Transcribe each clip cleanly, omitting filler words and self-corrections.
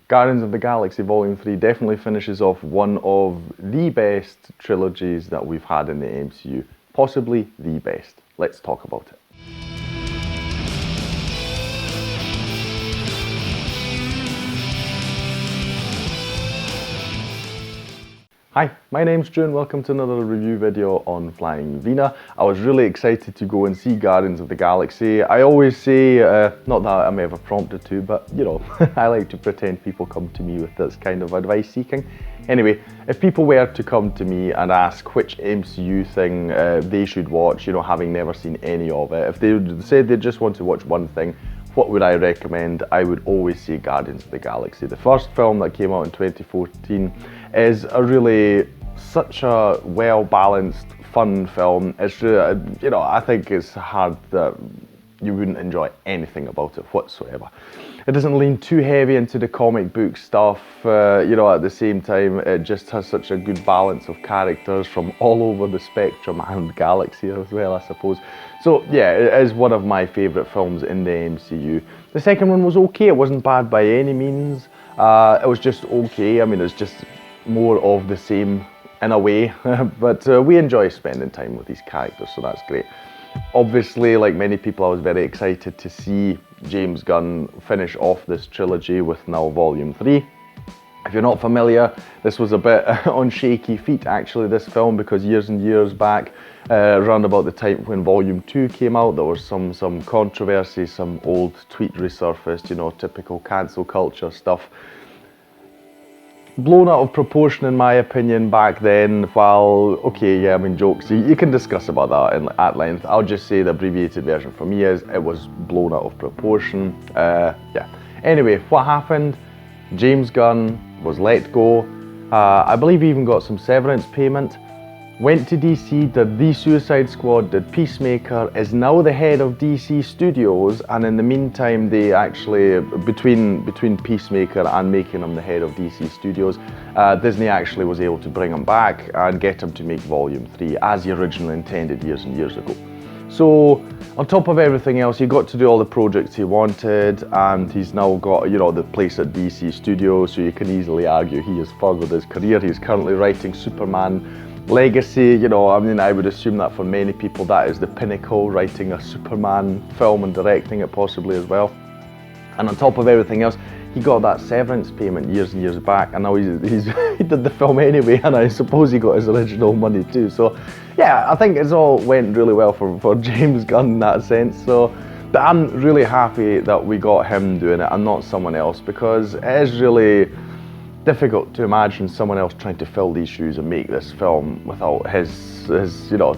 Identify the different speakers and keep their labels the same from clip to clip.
Speaker 1: Guardians of the Galaxy Volume 3 definitely finishes off one of the best trilogies that we've had in the MCU. Possibly the best. Let's talk about it. Hi, my name's Stu and welcome to another review video on Flying Wiener. I was really excited to go and see Guardians of the Galaxy. I always say, not that I'm ever prompted to, but you know, I like to pretend people come to me with this kind of advice seeking. Anyway, if people were to come to me and ask which MCU thing they should watch, you know, having never seen any of it, if they said they just want to watch one thing, what would I recommend? I would always say Guardians of the Galaxy. The first film that came out in 2014 is such a well-balanced, fun film. It's really, you know, I think it's hard that you wouldn't enjoy anything about it whatsoever. It doesn't lean too heavy into the comic book stuff, you know, at the same time it just has such a good balance of characters from all over the spectrum and galaxy as well, I suppose. So yeah, it is one of my favourite films in the MCU. The second one was okay, it wasn't bad by any means, it was just okay. I mean, it's just more of the same in a way, but we enjoy spending time with these characters, so that's great. Obviously, like many people, I was very excited to see James Gunn finish off this trilogy with now Volume 3. If you're not familiar, this was a bit on shaky feet actually, this film, because years and years back, around about the time when Volume 2 came out, there was some controversy, some old tweet resurfaced, you know, typical cancel culture stuff. Blown out of proportion in my opinion back then. While, okay, yeah, I mean, jokes, you can discuss about that at length. I'll just say the abbreviated version for me is it was blown out of proportion. Yeah. Anyway, what happened? James Gunn was let go. I believe he even got some severance payment. Went to DC, did The Suicide Squad, did Peacemaker, is now the head of DC Studios, and in the meantime they actually, between Peacemaker and making him the head of DC Studios, Disney actually was able to bring him back and get him to make Volume 3 as he originally intended years and years ago. So on top of everything else, he got to do all the projects he wanted, and he's now got, you know, the place at DC Studios, so you can easily argue he has furthered his career. He's currently writing Superman Legacy. You know, I mean, I would assume that for many people that is the pinnacle, writing a Superman film and directing it possibly as well. And on top of everything else, he got that severance payment years and years back, and now he did the film anyway, and I suppose he got his original money too. So yeah, I think it's all went really well for James Gunn in that sense. So but I'm really happy that we got him doing it and not someone else, because it is really difficult to imagine someone else trying to fill these shoes and make this film without his you know,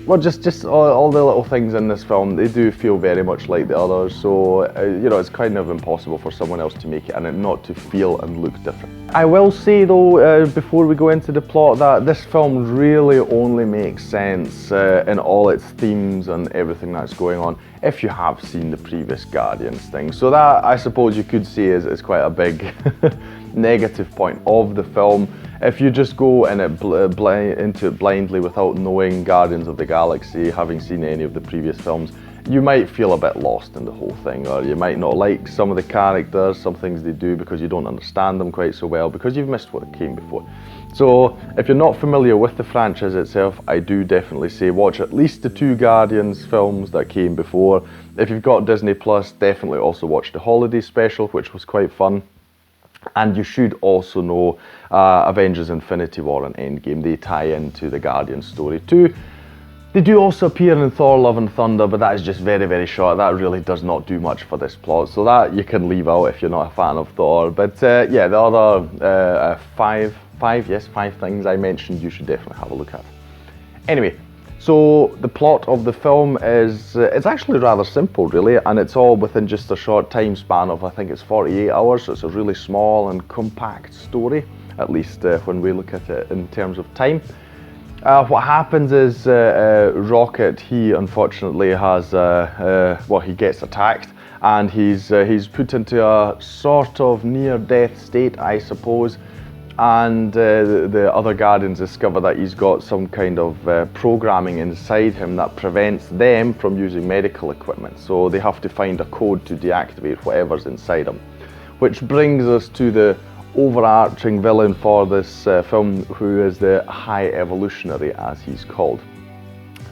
Speaker 1: well, just all the little things in this film, they do feel very much like the others, so you know, it's kind of impossible for someone else to make it and it not to feel and look different. I will say though, before we go into the plot, that this film really only makes sense in all its themes and everything that's going on if you have seen the previous Guardians thing. So that, I suppose you could say, is quite a big negative point of the film. If you just go in into it blindly without knowing Guardians of the Galaxy, having seen any of the previous films, you might feel a bit lost in the whole thing, or you might not like some of the characters, some things they do, because you don't understand them quite so well, because you've missed what came before. So if you're not familiar with the franchise itself, I do definitely say watch at least the 2 Guardians films that came before. If you've got Disney Plus, definitely also watch the holiday special, which was quite fun. And you should also know Avengers Infinity War and Endgame. They tie into the Guardian story too. They do also appear in Thor Love and Thunder, but that is just very, very short. That really does not do much for this plot, so that you can leave out if you're not a fan of Thor. But yeah, the other five things I mentioned, you should definitely have a look at. Anyway, so the plot of the film is, it's actually rather simple really, and it's all within just a short time span of, I think it's 48 hours, so it's a really small and compact story, at least when we look at it in terms of time. What happens is Rocket, he unfortunately has, well, he gets attacked, and he's put into a sort of near-death state, I suppose. And the other Guardians discover that he's got some kind of programming inside him that prevents them from using medical equipment. So they have to find a code to deactivate whatever's inside him. which brings us to the overarching villain for this film, who is the High Evolutionary, as he's called.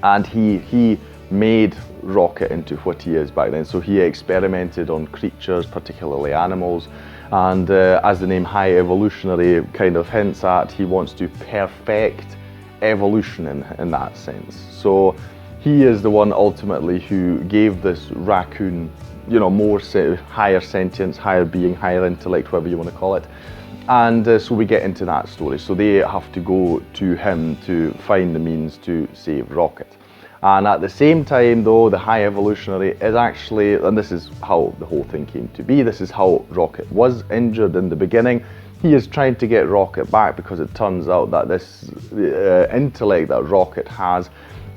Speaker 1: And he made Rocket into what he is back then. So he experimented on creatures, particularly animals, and as the name High Evolutionary kind of hints at, he wants to perfect evolution in that sense. So he is the one ultimately who gave this raccoon, you know, more higher sentience, higher being, higher intellect, whatever you want to call it. And so we get into that story. So they have to go to him to find the means to save Rocket. And at the same time, though, the High Evolutionary is actually, and this is how the whole thing came to be, this is how Rocket was injured in the beginning. He is trying to get Rocket back because it turns out that this intellect that Rocket has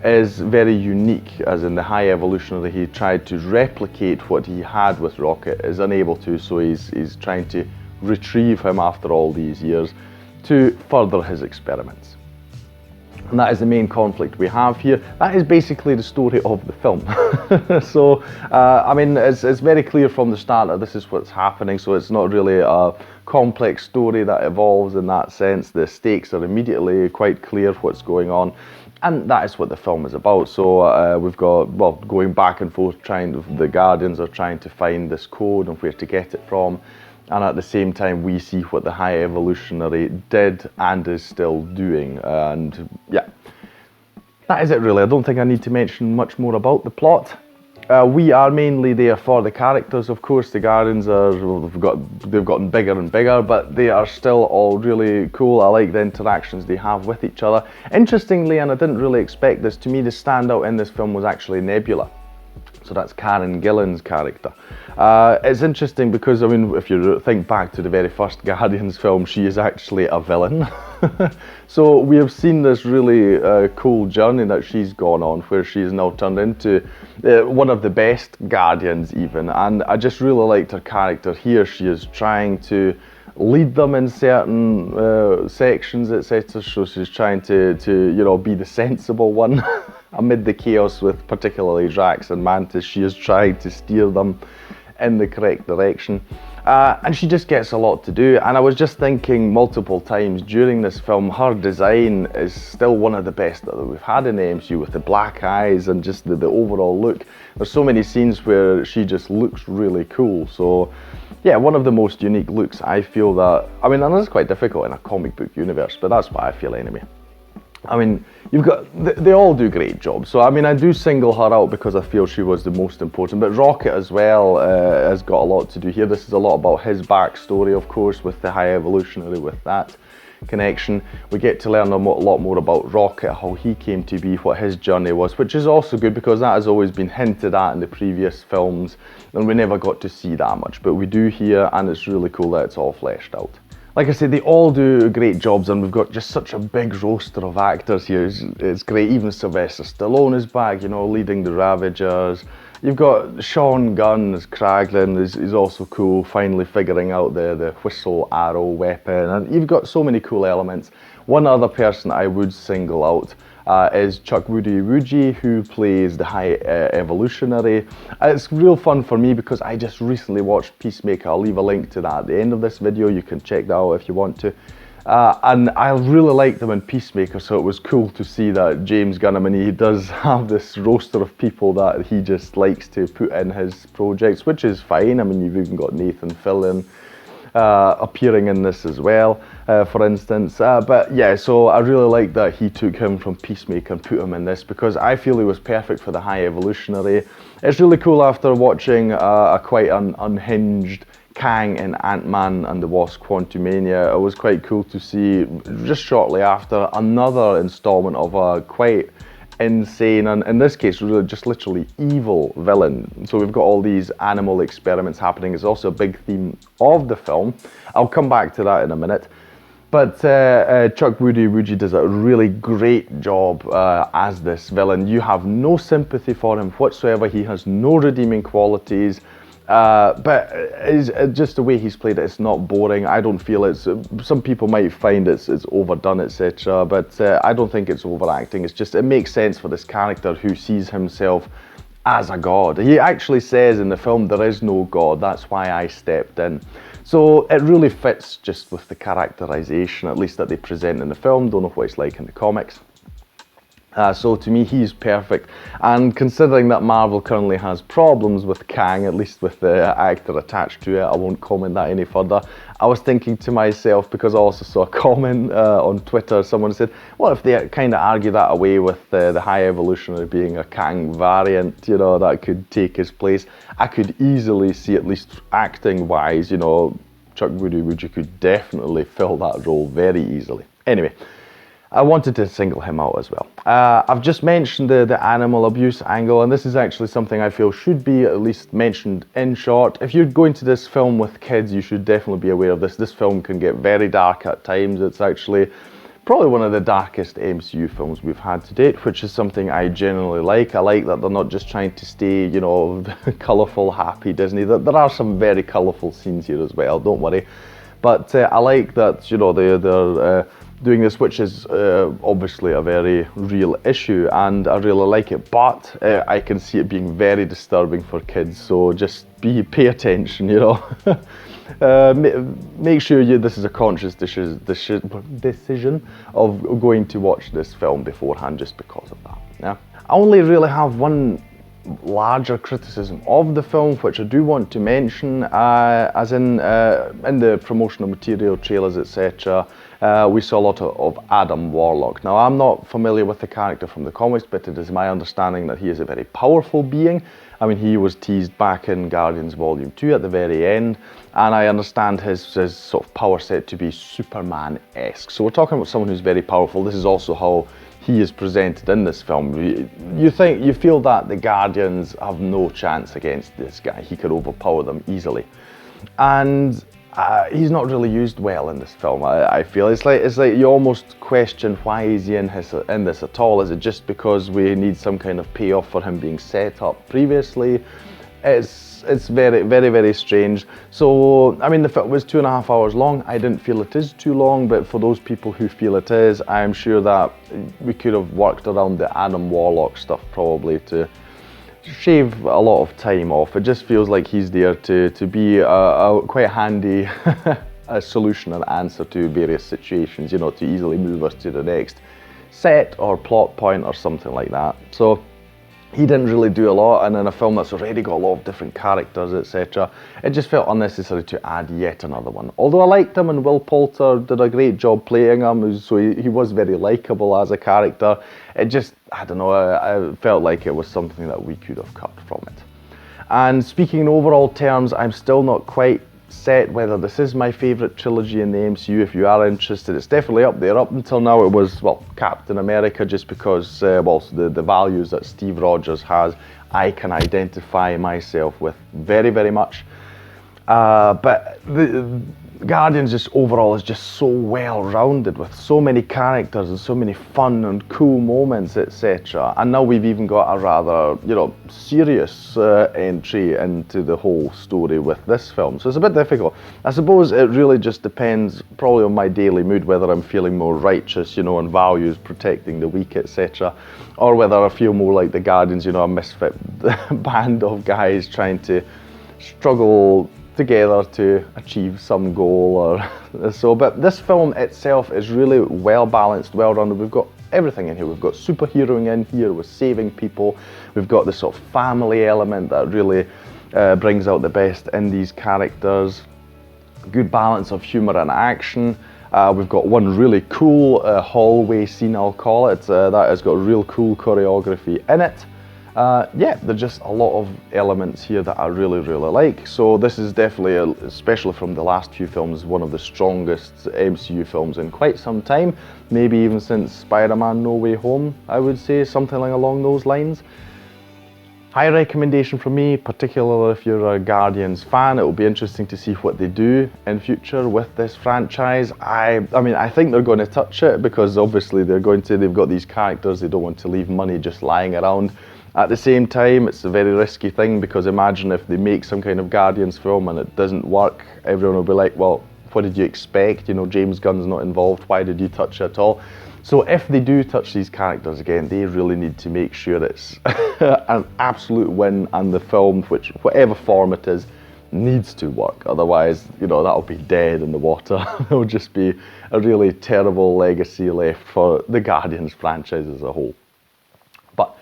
Speaker 1: is very unique, as in the High Evolutionary, he tried to replicate what he had with Rocket, is unable to, so he's trying to retrieve him after all these years to further his experiments. And that is the main conflict we have here. That is basically the story of the film. So, I mean, it's very clear from the start that this is what's happening, so it's not really a complex story that evolves in that sense. The stakes are immediately quite clear what's going on, and that is what the film is about. So we've got, well, going back and forth, the Guardians are trying to find this code and where to get it from. And at the same time, we see what the High Evolutionary did and is still doing. And yeah, that is it really. I don't think I need to mention much more about the plot. We are mainly there for the characters, of course. The Guardians are, they've gotten bigger and bigger, but they are still all really cool. I like the interactions they have with each other. Interestingly, and I didn't really expect this, to me the standout in this film was actually Nebula. So that's Karen Gillan's character. It's interesting because, I mean, if you think back to the very first Guardians film, she is actually a villain. So we have seen this really cool journey that she's gone on, where she's now turned into one of the best Guardians even. And I just really liked her character here. She is trying to lead them in certain sections, etc. So she's trying to you know, be the sensible one. Amid the chaos with particularly Drax and Mantis, she is trying to steer them in the correct direction. And she just gets a lot to do. And I was just thinking multiple times during this film, her design is still one of the best that we've had in the MCU, with the black eyes and just the overall look. There's so many scenes where she just looks really cool. So yeah, one of the most unique looks, I feel that, I mean, and it's quite difficult in a comic book universe, but that's what I feel anyway. I mean, you've got, they all do great jobs. So, I mean, I do single her out because I feel she was the most important. But Rocket as well has got a lot to do here. This is a lot about his backstory, of course, with the High Evolutionary, with that connection. We get to learn a lot more about Rocket, how he came to be, what his journey was, which is also good because that has always been hinted at in the previous films, and we never got to see that much. But we do here, and it's really cool that it's all fleshed out. Like I said, they all do great jobs, and we've got just such a big roster of actors here. It's great. Even Sylvester Stallone is back, you know, leading the Ravagers. You've got Sean Gunn as Kraglin, is also cool, finally figuring out the whistle arrow weapon. And you've got so many cool elements. One other person I would single out is Chukwudi Iwuji, who plays the High Evolutionary. It's real fun for me because I just recently watched Peacemaker. I'll leave a link to that at the end of this video. You can check that out if you want to. And I really liked them in Peacemaker, so it was cool to see that James Gunn, I mean, he does have this roster of people that he just likes to put in his projects, which is fine. I mean, you've even got Nathan Fillion appearing in this as well, for instance. But yeah, so I really like that he took him from Peacemaker and put him in this, because I feel he was perfect for the High Evolutionary. It's really cool after watching a quite unhinged Kang in Ant-Man and the Wasp: Quantumania. It was quite cool to see just shortly after another installment of a quite insane, and in this case really just literally evil villain. So we've got all these animal experiments happening. It's also a big theme of the film. I'll come back to that in a minute. But Chukwudi Iwuji does a really great job as this villain. You have no sympathy for him whatsoever. He has no redeeming qualities. But it's just the way he's played it, it's not boring. I don't feel it's, some people might find it's overdone, etc. But I don't think it's overacting. It's just, it makes sense for this character who sees himself as a god. He actually says in the film, there is no god, that's why I stepped in. So it really fits just with the characterization, at least that they present in the film. Don't know what it's like in the comics. So to me, he's perfect. And considering that Marvel currently has problems with Kang, at least with the actor attached to it, I won't comment that any further. I was thinking to myself, because I also saw a comment on Twitter, someone said, what if they kind of argue that away with the High Evolutionary being a Kang variant, you know, that could take his place. I could easily see, at least acting-wise, you know, Chukwudi Iwuji could definitely fill that role very easily. Anyway, I wanted to single him out as well. I've just mentioned the animal abuse angle, and this is actually something I feel should be at least mentioned in short. If you're going to this film with kids, you should definitely be aware of this. This film can get very dark at times. It's actually probably one of the darkest MCU films we've had to date, which is something I generally like. I like that they're not just trying to stay, you know, colourful, happy Disney. There are some very colourful scenes here as well, don't worry. But I like that, you know, they're doing this, which is obviously a very real issue, and I really like it, but I can see it being very disturbing for kids, so just pay attention, you know. Make sure this is a conscious decision of going to watch this film beforehand, just because of that. Yeah, I only really have one larger criticism of the film, which I do want to mention, as in the promotional material, trailers, etc. We saw a lot of Adam Warlock. Now, I'm not familiar with the character from the comics, but it is my understanding that he is a very powerful being. I mean, he was teased back in Guardians Volume 2 at the very end, and I understand his sort of power set to be Superman-esque. So we're talking about someone who's very powerful. This is also how he is presented in this film. You feel that the Guardians have no chance against this guy. He could overpower them easily, and he's not really used well in this film. I feel it's like you almost question, why is he in this at all? Is it just because we need some kind of payoff for him being set up previously? It's very, very, very strange. So, I mean, the film was 2.5 hours long. I didn't feel it is too long, but for those people who feel it is, I'm sure that we could have worked around the Adam Warlock stuff probably to shave a lot of time off. It just feels like he's there to be a quite handy a solution and answer to various situations, you know, to easily move us to the next set or plot point or something like that. So he didn't really do a lot, and in a film that's already got a lot of different characters, etc., it just felt unnecessary to add yet another one. Although I liked him, and Will Poulter did a great job playing him, so he was very likeable as a character. It just, I don't know, I felt like it was something that we could have cut from it. And speaking in overall terms, I'm still not quite set whether this is my favourite trilogy in the MCU. If you are interested, it's definitely up there. Up until now it was, well, Captain America, just because the values that Steve Rogers has, I can identify myself with very, very much. But the Guardians just overall is just so well rounded, with so many characters and so many fun and cool moments, etc. And now we've even got a rather, you know, serious entry into the whole story with this film. So it's a bit difficult. I suppose it really just depends probably on my daily mood, whether I'm feeling more righteous, you know, and values, protecting the weak, etc. Or whether I feel more like the Guardians, you know, a misfit band of guys trying to struggle together to achieve some goal or so. But this film itself is really well balanced, well rounded. We've got everything in here. We've got superheroing in here with saving people. We've got this sort of family element that really brings out the best in these characters. Good balance of humour and action. We've got one really cool hallway scene, I'll call it, that has got real cool choreography in it. Yeah, there's just a lot of elements here that I really, really like. So this is definitely, especially from the last few films, one of the strongest MCU films in quite some time. Maybe even since Spider-Man No Way Home, I would say, something along those lines. High recommendation from me, particularly if you're a Guardians fan. It will be interesting to see what they do in future with this franchise. I mean, I think they're going to touch it, because obviously they've got these characters, they don't want to leave money just lying around. At the same time, it's a very risky thing, because imagine if they make some kind of Guardians film and it doesn't work, everyone will be like, well, what did you expect? You know, James Gunn's not involved, why did you touch it at all? So if they do touch these characters again, they really need to make sure it's an absolute win, and the film, whatever form it is, needs to work. Otherwise, you know, that'll be dead in the water. It'll just be a really terrible legacy left for the Guardians franchise as a whole. But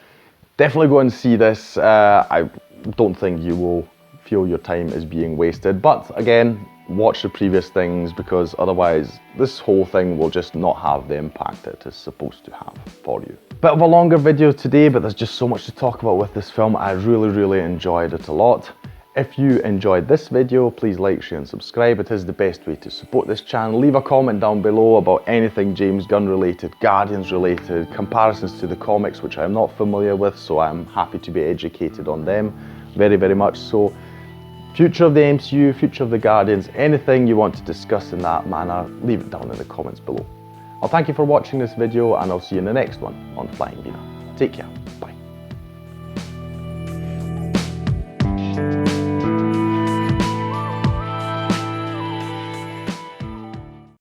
Speaker 1: definitely go and see this. I don't think you will feel your time is being wasted. But again, watch the previous things, because otherwise this whole thing will just not have the impact it is supposed to have for you. Bit of a longer video today, but there's just so much to talk about with this film. I really enjoyed it a lot. If you enjoyed this video, please like, share and subscribe. It is the best way to support this channel. Leave a comment down below about anything James Gunn related, Guardians related, comparisons to the comics, which I'm not familiar with, so I'm happy to be educated on them. Very much so. Future of the MCU, future of the Guardians, anything you want to discuss in that manner, leave it down in the comments below. I'll thank you for watching this video, and I'll see you in the next one on Flying Wiener. Take care. Bye.